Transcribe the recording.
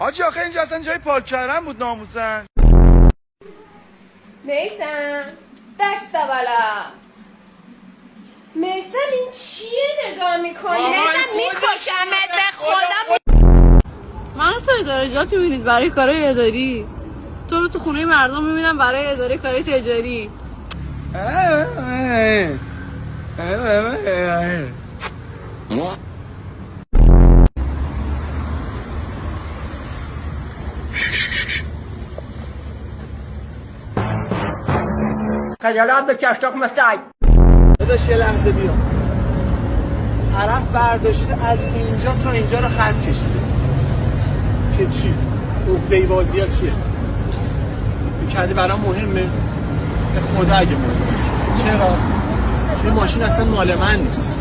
حاجی آخه اینجا اصلا جای پارک کردن بود ناموسن. میسم دست بالا. میسم این چیه نگاه میکنی؟ میسم میکشمت به خدا. من تو ادارجات میبینید برای کارهای اداری، تو رو تو خونه مردم میبینم برای اداره کاری تجاری. خجالت بکش تخم سگ. داداش یه لحظه بیا. طرف برداشته از اینجا تا اینجا رو خط کشیده که چی؟ عقده‌ای بازی ها چیه؟ میکردی برام مهمه؟ به خدا اگه مهمه. چرا؟ چون ماشین اصلا مال من نیست.